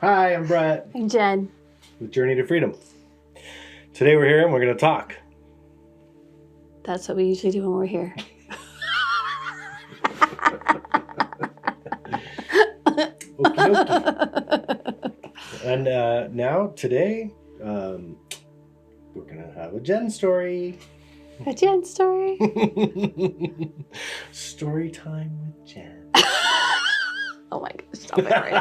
Hi, I'm Brett I'm Jen. with Journey to Freedom. Today we're here and we're going to talk. That's what we usually do when we're here. Okie dokie. And now, today, we're going to have a Jen story. A Jen story. Story time with Jen. Oh my gosh, stop it right now.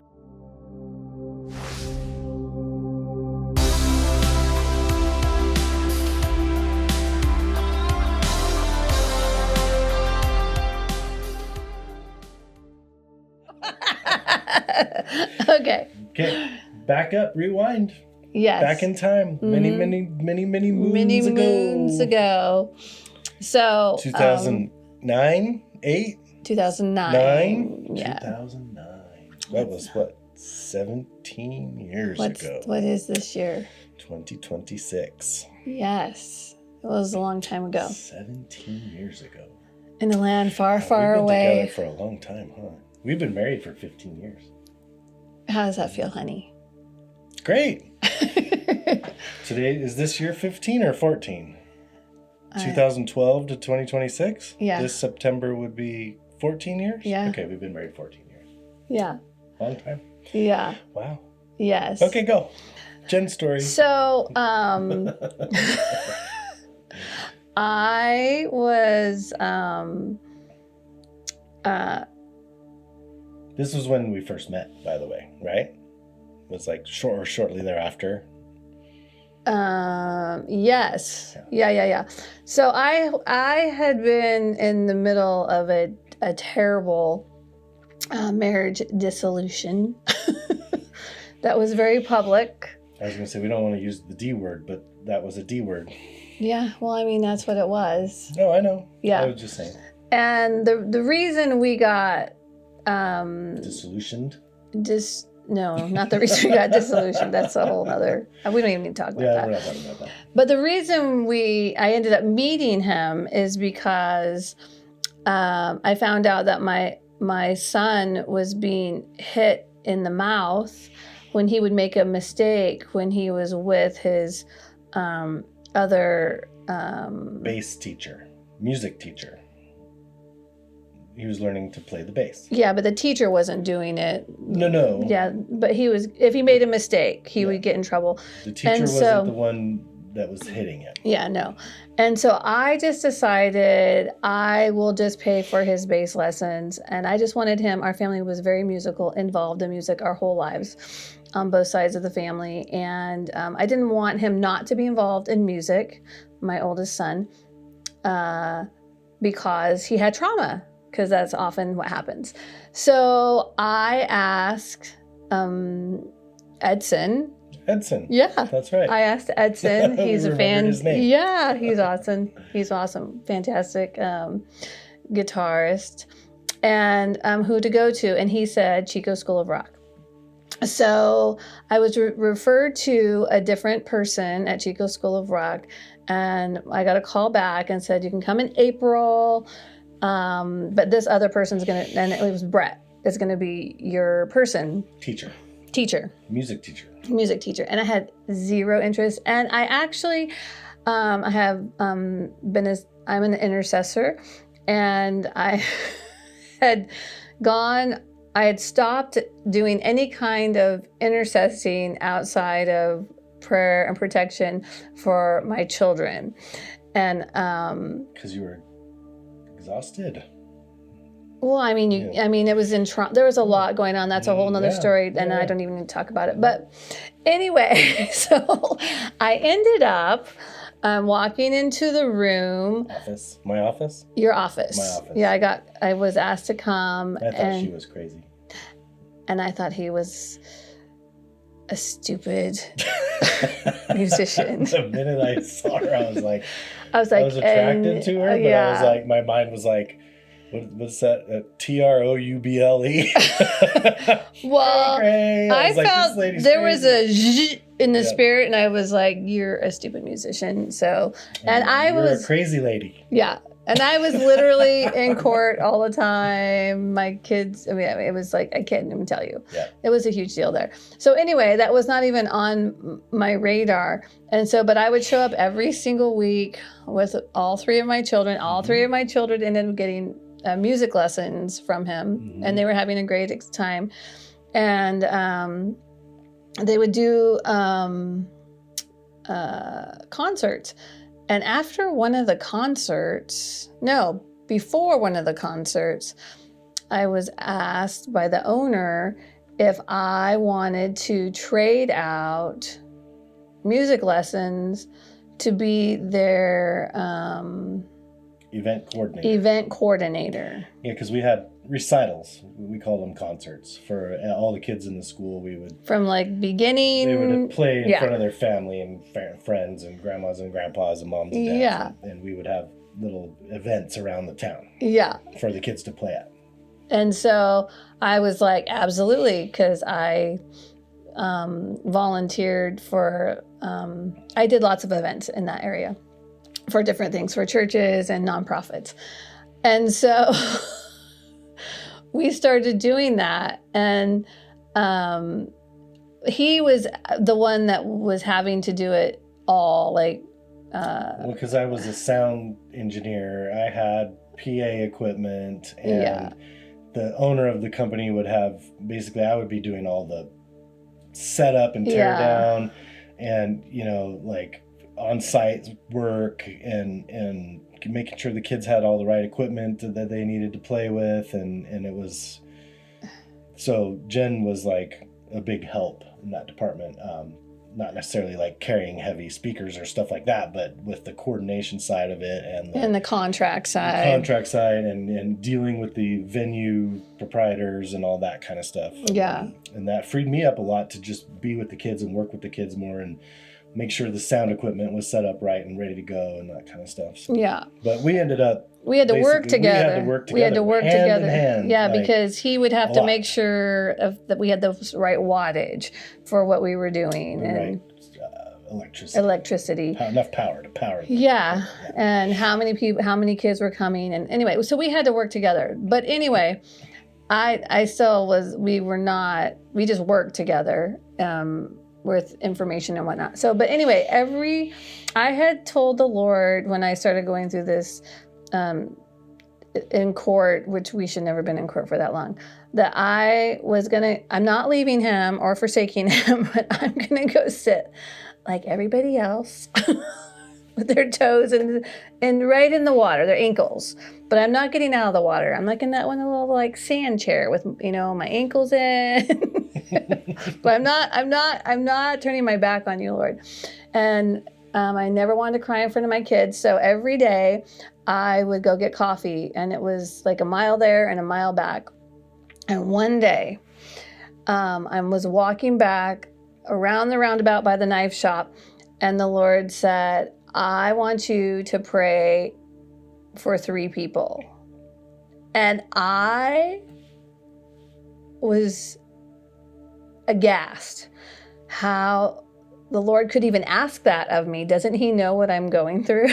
Okay, back up, rewind. Yes. Back in time. Mm-hmm. Many moons ago. So 2009, 8? 2009. 9? Yeah. 2009. That was what? 17 years ago. What is this year? 2026. Yes. It was a long time ago. 17 years ago. In a land far, far We've been away. together for a long time, huh? We've been married for 15 years. How does that feel, honey? Great. Today, is this year 15 or 14? 2012 to 2026? Yeah. This September would be 14 years? Yeah. Okay, we've been married 14 years. Yeah. Long time. Yeah. Wow. Yes. Okay, go. Jen story. So, I was, This was when we first met, by the way, right? It was like shortly thereafter. yes. Yeah. So I had been in the middle of a terrible marriage dissolution that was very public. I was going to say, we don't want to use the D word, but that was a D word. Yeah, well, I mean, that's what it was. No, I know. Yeah. I was just saying. And the reason we got... Dissolutioned? No, not the reason we got dissolution. That's a whole other... We don't even need to talk about that. Yeah, we're not talking about that. But the reason I ended up meeting him is because I found out that my son was being hit in the mouth when he would make a mistake when he was with his other... bass teacher, music teacher. He was learning to play the bass. Yeah, but the teacher wasn't doing it. No. Yeah, but if he made a mistake, he would get in trouble. The teacher wasn't the one that was hitting him. Yeah, no. And so I just decided I will just pay for his bass lessons. And I just wanted him, our family was very musical, involved in music our whole lives on both sides of the family. And I didn't want him not to be involved in music, my oldest son, because he had trauma. Because that's often what happens. So I asked Edson. Edson. Yeah. That's right. I asked Edson. He's a fan. His name. Yeah, he's awesome. He's awesome. Fantastic guitarist. And who to go to. And he said Chico School of Rock. So I was referred to a different person at Chico School of Rock. And I got a call back and said, you can come in April. But this other person's and it was Brett, is gonna be your person. Teacher. Music teacher. And I had zero interest. And I actually, I have I'm an intercessor, and I had stopped doing any kind of intercessing outside of prayer and protection for my children. And because you were exhausted. Well, I mean, it was in Toronto. There was a lot going on. That's a whole nother story, and I don't even need to talk about it. But anyway, so I ended up walking into the room. My office? Your office. My office. Yeah, I was asked to come. I thought she was crazy. And I thought he was a stupid musician. The minute I saw her, I was like, I was attracted to her, but I was like, my mind was like, what's that? TROUBLE. Well, I felt there was a zzz in the spirit, and I was like, you're a stupid musician. So, and I was a crazy lady. Yeah. And I was literally in court all the time. My kids, I mean, it was like, I can't even tell you. Yeah. It was a huge deal there. So anyway, that was not even on my radar. And so, but I would show up every single week with all three of my children. All three of my children ended up getting music lessons from him, and they were having a great time. And they would do concerts. And after one of the concerts, no, before one of the concerts, I was asked by the owner if I wanted to trade out music lessons to be their event coordinator. event coordinator. Yeah, because we had recitals. We called them concerts for all the kids in the school. We would From like beginning. They would play in yeah. front of their family and friends and grandmas and grandpas and moms and dads. Yeah. And we would have little events around the town. Yeah. For the kids to play at. And so I was like, absolutely, because I volunteered for, I did lots of events in that area for different things, for churches and nonprofits. And so we started doing that. And he was the one that was having to do it all, like. Well, because I was a sound engineer, I had PA equipment, and the owner of the company would have, basically, I would be doing all the setup and tear down, and like on-site work, and making sure the kids had all the right equipment that they needed to play with, and it was, so Jen was like a big help in that department. Not necessarily like carrying heavy speakers or stuff like that, but with the coordination side of it and the contract side. And dealing with the venue proprietors and all that kind of stuff. Yeah. And that freed me up a lot to just be with the kids and work with the kids more and make sure the sound equipment was set up right and ready to go and that kind of stuff. So, yeah. But we ended up We had to work together. We had to work together. Hand in hand, yeah, like, because he would have to make sure that we had the right wattage for what we were doing. And electricity. Enough power to power. Yeah. And how many kids were coming. And anyway, so we had to work together. But anyway, we just worked together with information and whatnot. So, but anyway, I had told the Lord when I started going through this in court, which we should never have been in court for that long, that I'm not leaving him or forsaking him, but I'm going to go sit like everybody else with their toes and right in the water, their ankles. But I'm not getting out of the water. I'm like in that one little like sand chair with, my ankles in. But I'm not turning my back on you, Lord. And I never wanted to cry in front of my kids. So every day I would go get coffee, and it was like a mile there and a mile back. And one day I was walking back around the roundabout by the knife shop, and the Lord said, I want you to pray for 3 people. And I was aghast how the Lord could even ask that of me. Doesn't he know what I'm going through?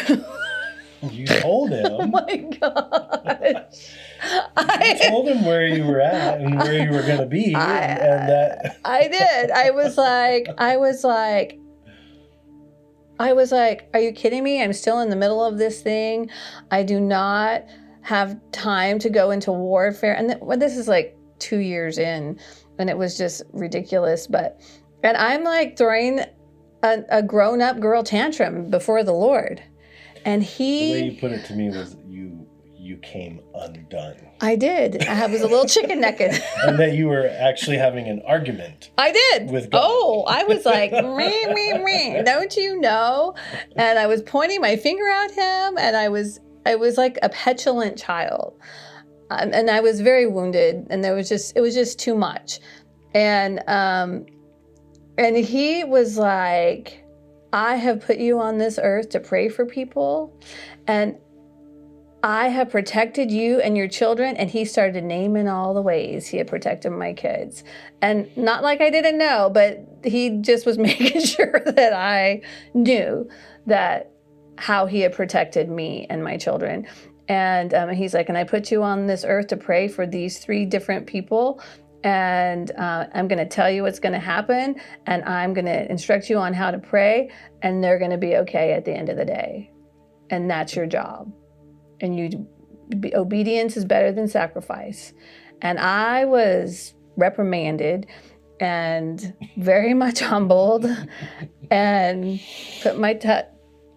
You told him. Oh my gosh. You told him where you were at and where you were going to be. And that. I did. I was like, are you kidding me? I'm still in the middle of this thing. I do not have time to go into warfare. And this is like 2 years in, and it was just ridiculous. And I'm like throwing a grown-up girl tantrum before the Lord. And the way you put it to me was you came undone. I did. I was a little chicken necked. And that you were actually having an argument. I did. With God. Oh, I was like, me, don't you know? And I was pointing my finger at him, and I was like a petulant child. And I was very wounded, and it was just too much. And he was like, I have put you on this earth to pray for people, and I have protected you and your children. And he started naming all the ways he had protected my kids. And not like I didn't know, but he just was making sure that I knew that how he had protected me and my children. And he's like, and I put you on this earth to pray for these 3 different people. And I'm going to tell you what's going to happen. And I'm going to instruct you on how to pray. And they're going to be okay at the end of the day. And that's your job. And obedience is better than sacrifice. And I was reprimanded and very much humbled and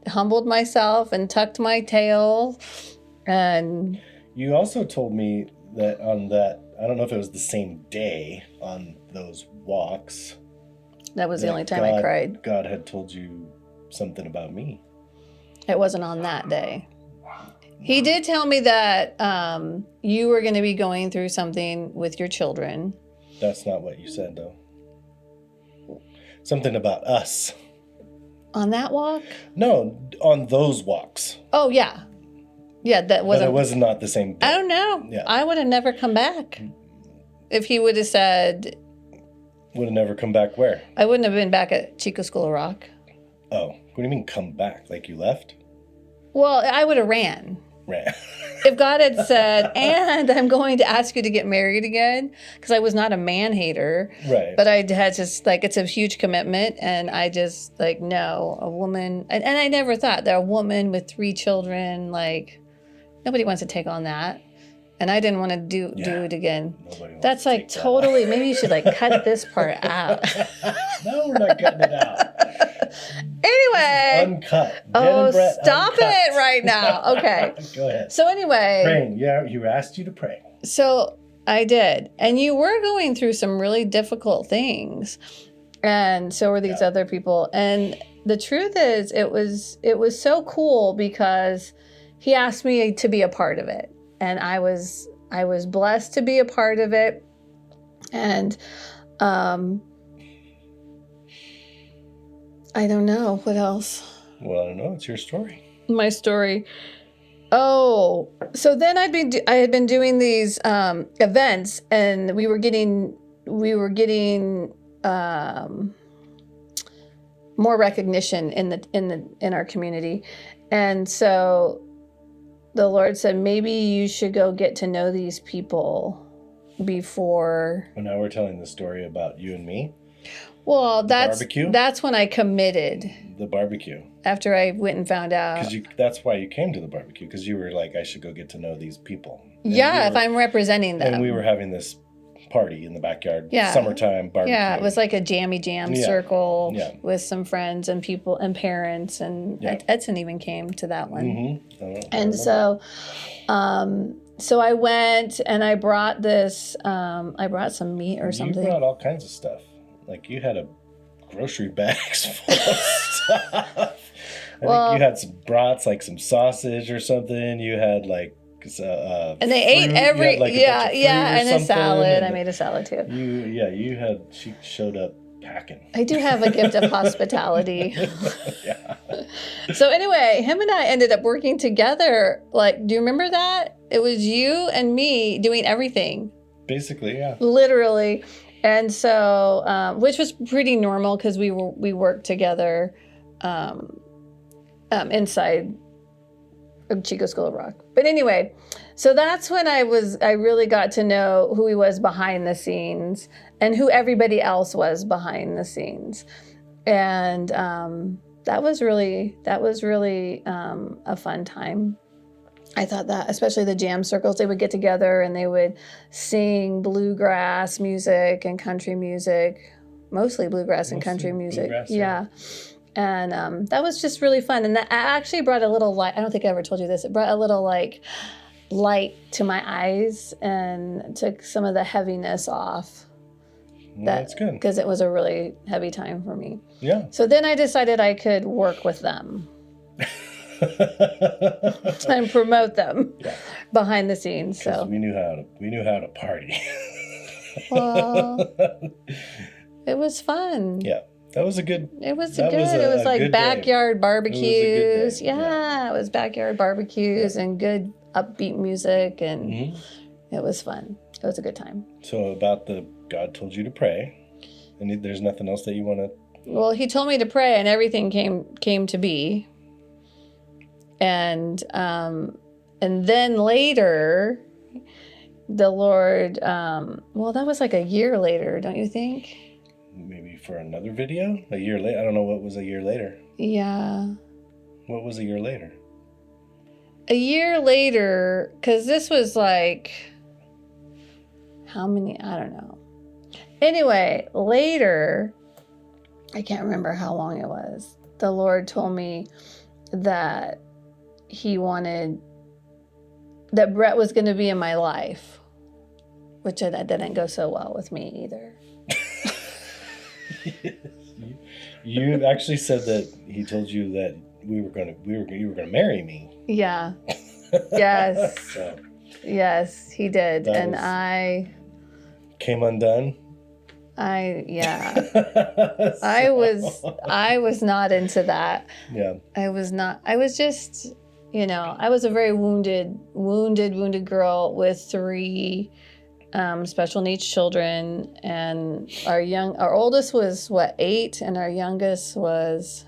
humbled myself and tucked my tail. And you also told me that on that, I don't know if it was the same day on those walks. That was the only time I cried. God had told you something about me. It wasn't on that day. He did tell me that you were going to be going through something with your children. That's not what you said, though. Something about us. On that walk? No, on those walks. Oh, yeah. Yeah, that wasn't. But it was not the same day. I don't know. Yeah. I would have never come back if he would have said. Would have never come back where? I wouldn't have been back at Chico School of Rock. Oh, what do you mean come back? Like you left? Well, I would have ran. If God had said, and I'm going to ask you to get married again, because I was not a man hater. Right. But I had just, like, it's a huge commitment. And I just, like, no, a woman. And I never thought that a woman with 3 children, like, nobody wants to take on that. And I didn't want to do it again. That's like totally, maybe you should like cut this part out. No, we're not cutting it out. Anyway. Uncut. Stop it right now. Okay. Go ahead. So anyway. Praying. Yeah, you asked you to pray. So I did. And you were going through some really difficult things. And so were these other people. And the truth is, it was so cool because he asked me to be a part of it. And I was blessed to be a part of it. And I don't know what else. Well, I don't know. It's your story. My story. Oh, so then I had been doing these events, and we were getting more recognition in our community, and so the Lord said, maybe you should go get to know these people before. Well, now we're telling the story about you and me. Well, barbecue? That's when I committed. The barbecue. After I went and found out. That's why you came to the barbecue, because you were like, I should go get to know these people. And if I'm representing them. And we were having this party in the backyard. Yeah. Summertime barbecue. Yeah, it was like a jammy jam circle with some friends and people and parents. And Edson even came to that one. Mm-hmm. And so I went and I brought this, I brought some meat or something. You brought all kinds of stuff. Like you had a grocery bags full of stuff. I think you had some brats, like some sausage or something. You had like and they ate every and a salad. I made a salad too. She showed up packing. I do have a gift of hospitality. Yeah. So anyway, him and I ended up working together. Like, do you remember that? It was you and me doing everything. Basically, yeah. Literally. And so, which was pretty normal because we worked together inside of Chico School of Rock. But anyway, so that's when I really got to know who he was behind the scenes and who everybody else was behind the scenes. And that was really a fun time. I thought that, especially the jam circles, they would get together and they would sing bluegrass music and country music, mostly bluegrass and country music. Yeah. And that was just really fun. And that actually brought a little light. I don't think I ever told you this. It brought a little like light to my eyes and took some of the heaviness off. That's good. Because it was a really heavy time for me. Yeah. So then I decided I could work with them. And promote them behind the scenes. So we knew how to party. Well, it was fun. Yeah, that was a good. It was like backyard barbecues. It was backyard barbecues and good upbeat music, and it was fun. It was a good time. So about God told you to pray, and there's nothing else that you want to. Well, he told me to pray, and everything came to be. And And then later, the Lord, well, that was like a year later, don't you think? Maybe for another video? A year later? I don't know what was a year later. Yeah. What was a year later? A year later, because this was like, how many? I don't know. Anyway, later, I can't remember how long it was. The Lord told me that he wanted, that Brett was going to be in my life, which that didn't go so well with me either. You actually said that he told you that you were going to marry me. Yeah. Yes. So yes, he did. And I came undone. Yeah. So. I was not into that. Yeah. I was just, I was a very wounded girl with 3 special needs children, and our oldest was 8, and our youngest was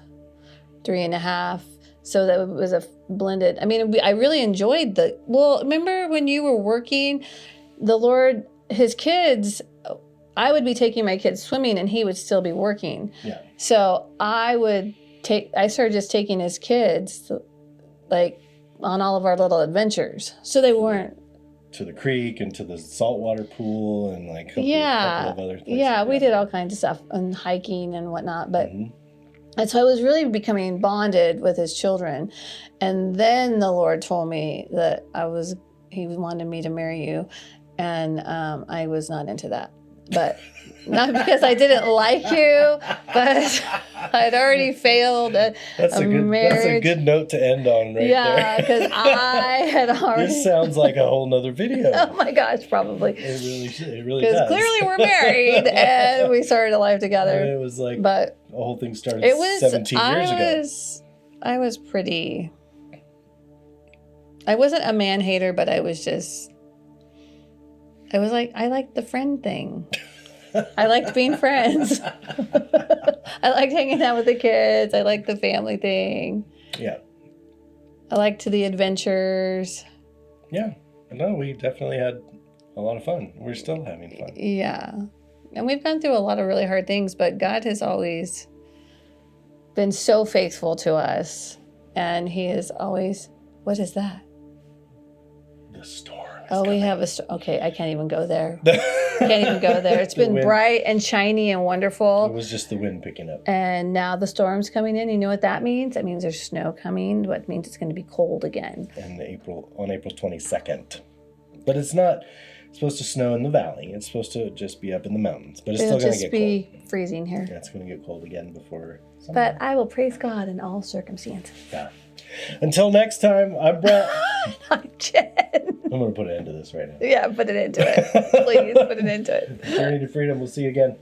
3.5. So that was a blended. I mean, I really enjoyed remember when you were working, the Lord, his kids, I would be taking my kids swimming and he would still be working. Yeah. So I started just taking his kids like on all of our little adventures. So they weren't. To the creek and to the saltwater pool and like a couple of other things. Yeah, we did all kinds of stuff and hiking and whatnot. But and so I was really becoming bonded with his children. And then the Lord told me that he wanted me to marry you. And I was not into that. But not because I didn't like you, but I'd already failed a marriage. That's a good note to end on there. Yeah, because I had already... This sounds like a whole nother video. Oh my gosh, probably. It really should. It really does. Because clearly we're married and we started a life together. And it was like, but the whole thing started 17 years ago. I was pretty... I wasn't a man hater, but I was like, I liked the friend thing. I liked being friends. I liked hanging out with the kids. I liked the family thing. Yeah. I liked the adventures. Yeah. No, we definitely had a lot of fun. We're still having fun. Yeah. And we've gone through a lot of really hard things, but God has always been so faithful to us. And he is always, what is that? The storm. We have okay, I can't even go there. Can't even go there. It's been bright and shiny and wonderful. It was just the wind picking up. And now the storm's coming in. You know what that means? That means there's snow coming. What means it's going to be cold again. On April 22nd. But it's not supposed to snow in the valley. It's supposed to just be up in the mountains. But it's still going to get cold. It'll just be freezing here. Yeah, it's going to get cold again before summer. But I will praise God in all circumstances. Yeah. Until next time, I'm Brett. I'm Jen. I'm going to put an end to this right now. Yeah, put it into it. Please put an end to it. Journey to freedom. We'll see you again.